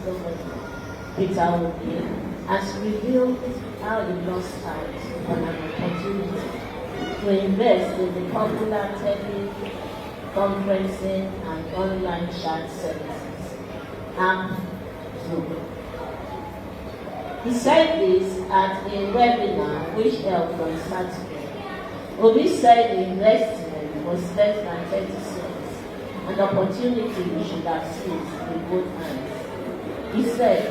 governor, 𝗦𝗢𝗢𝗢𝗚, has revealed how he lost out on an opportunity to invest in the popular teleconferencing and online chat services app Zoom. He said this at a webinar which held on Saturday. Obi said the investment was less than 30 cents, an opportunity we should have seized with both hands. He said,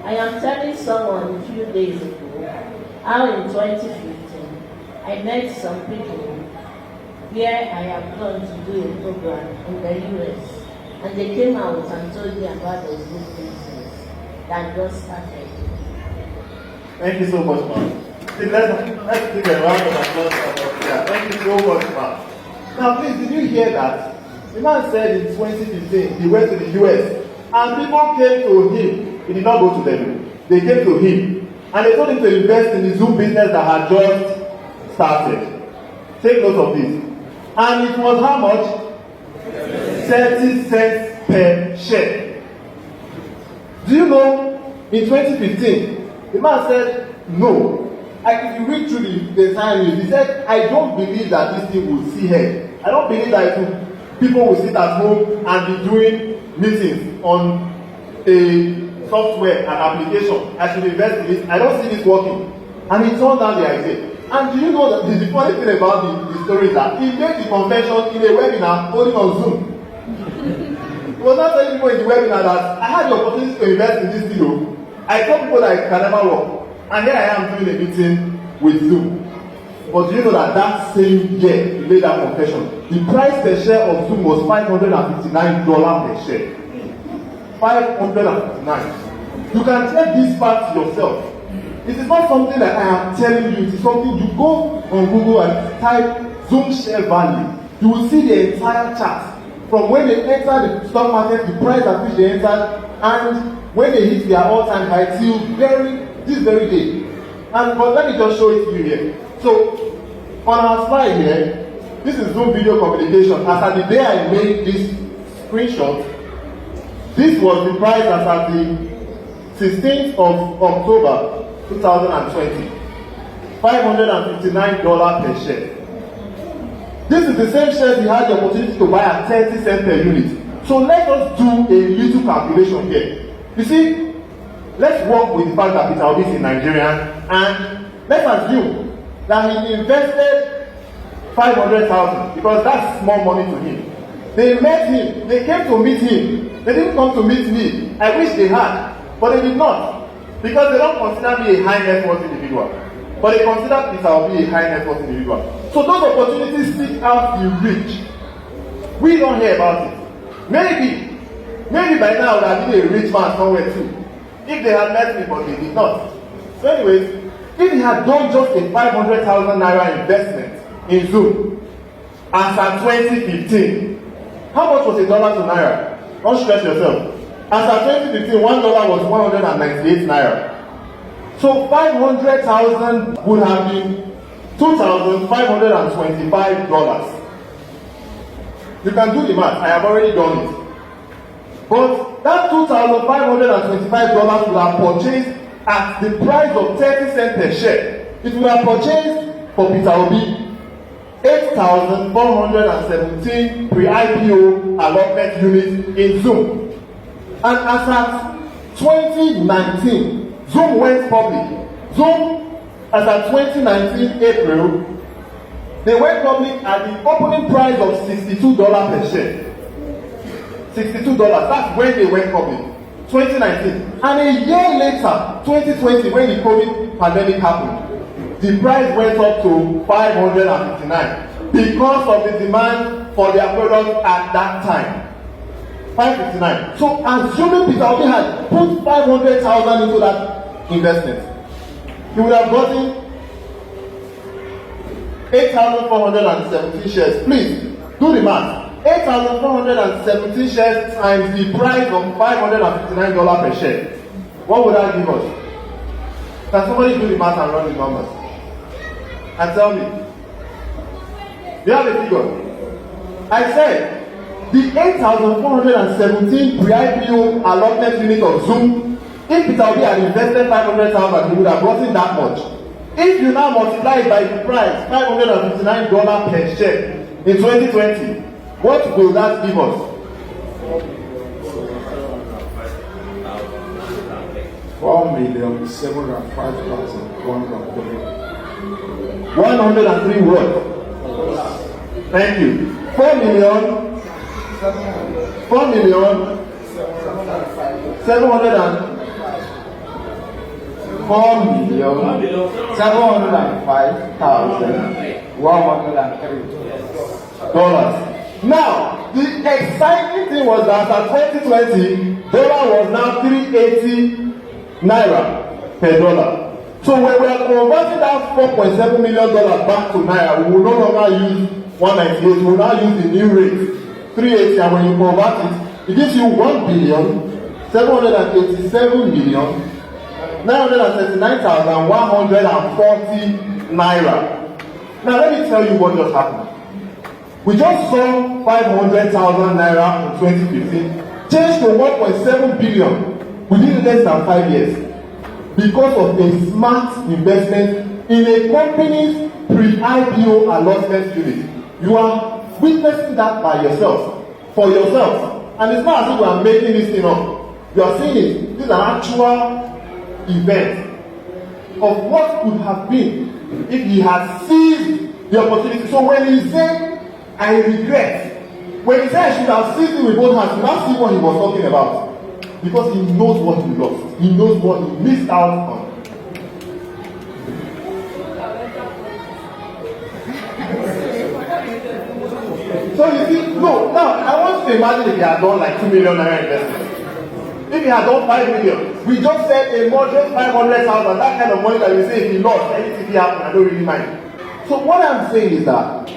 I am telling someone a few days ago how in 2015 I met some people where I have gone to do a program in the US, and they came out and told me about the Zoom business that just started. Thank you so much, ma'am. Let's take a round of applause. Yeah, thank you so much, ma'am. Now, please, did you hear that? The man said in 2015 he went to the US and people came to him. He did not go to them. They came to him and they told him to invest in the Zoom business that had just started. Take note of this. And it was how much? 30 cents per share. Do you know, in 2015, the man said, no. If you read through the entire news, he said, I don't believe that this thing will see ahead. I don't believe that people will sit at home and be doing meetings on a software and application. I should invest in it. I don't see this working. And he turned down the idea. And do you know that the funny thing about the story is that he made the confession in a webinar holding on Zoom. He was not telling people in the webinar that I had the opportunity to invest in this video. I told people that it can never work. And here I am doing a meeting with Zoom. But do you know that that same year he made that confession? The price per share of Zoom was $559 per share. 559. You can check this fact yourself. It is not something that I am telling you. It is something you go on Google and type Zoom share value. You will see the entire chart from when they enter the stock market, the price at which they entered, and when they hit their all-time high till this very day. But let me just show it to you here. So on our slide here, this is Zoom video communication. As at the day I made this screenshot, this was the price as at the 16th of October 2020. $559 per share. This is the same shares he had the opportunity to buy at 30 cents per unit. So let us do a little calculation here. You see, let's work with the fact that 𝗦𝗢𝗢𝗢𝗚 is Nigerian, and let's assume that he invested 500,000 because that's small money to him. They met him, they came to meet him. They didn't come to meet me. I wish they had, but they did not, because they don't consider me a high net worth individual. But they consider 𝗦𝗢𝗢𝗢𝗢 a high net worth individual. So those opportunities seek out the rich. We don't hear about it. Maybe by now I would have been a rich man somewhere too, if they had met me, but they did not. So anyways, if he had done just a 500,000 naira investment in Zoom as at 2015, how much was $1 to naira? Don't stress yourself. As at 2015, $1 was 198 naira. So 500,000 would have been $2,525. You can do the math. I have already done it. But that $2,525 would have purchased at the price of 30 cents per share. It would have purchased for 𝗦𝗢𝗢𝗢𝗢 8,417 pre-IPO allotment units in Zoom. And as at 2019, Zoom went public. Zoom, as at 2019 April, they went public at the opening price of $62 per share. $62. That's when they went public. 2019. And a year later, 2020, when the COVID pandemic happened, the price went up to 559 because of the demand for their product at that time. 559. So assuming 𝗦𝗢𝗢𝗢𝗢𝗢 had put 500,000 into that investment, he would have gotten 8,417 shares. Please do the math. 8,417 shares times the price of $559 per share. What would that give us? Can somebody do the math and run the numbers? And tell me. Do you have a figure? I said the 8,417 pre-IPO allotment unit of Zoom, if Peter Obi had invested 500,000, he would have gotten that much. If you now multiply it by the price, $559 per share in 2020, what will that give us? 4,705,103. 103 what? Thank you. 4 million 4,705,103. Now, the exciting thing was that at 2020, dollar was now 380 naira per dollar. So when we are converting that $4.7 million back to naira, we will no longer use 198, we will now use the new rate, 380, and when you convert it, it gives you 1,787,939,140 naira. Now let me tell you what just happened. We just saw 500,000 naira in 2015, changed to 1.7 billion within less than 5 years because of a smart investment in a company's pre-IPO allotment unit. You are witnessing that by yourself, for yourself. And it's not as if we are making this thing up. You are seeing it. This is an actual event of what could have been if he had seized the opportunity. So when he said, I regret, when he said I should have seized it with both hands, you now see what he was talking about. Because he knows what he lost. He knows what he missed out on. So you see, no, now I want to imagine if he had done like 2 million naira investment. If he had done 5 million, we just said a moderate 500,000, that kind of money that you say if he lost, anything happened, I don't really mind. So what I'm saying is that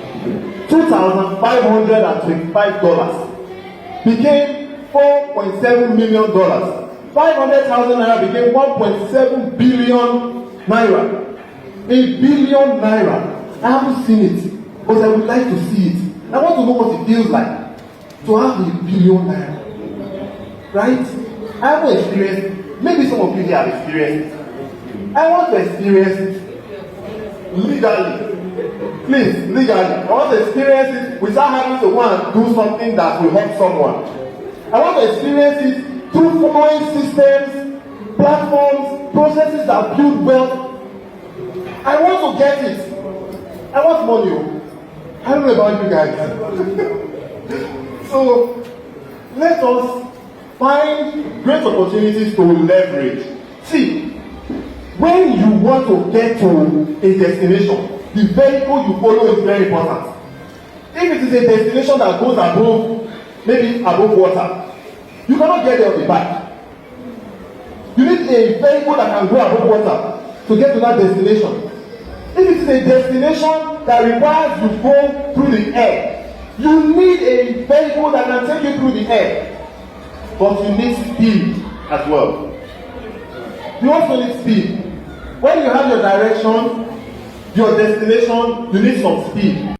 $2,525 became $4.7 million. 500,000 naira became 1.7 billion naira. A billion naira. I haven't seen it, but I would like to see it. I want to know what it feels like to have a billion naira. Right? I haven't experienced it. Maybe some of you here have experienced it. I want to experience it legally. Please, legally. I want to experience it without having to go and do something that will hurt someone. I want to experience it through following systems, platforms, processes that build wealth. I want to get it. I want money. I don't know about you guys. So, let us find great opportunities to leverage. See, when you want to get to a destination, the vehicle you follow is very important. If it is a destination that goes above, maybe above water, you cannot get there on a bike. You need a vehicle that can go above water to get to that destination. If it is a destination that requires you go through the air, you need a vehicle that can take you through the air. But you need speed as well. You also need speed. When you have your direction, your destination, you need some speed.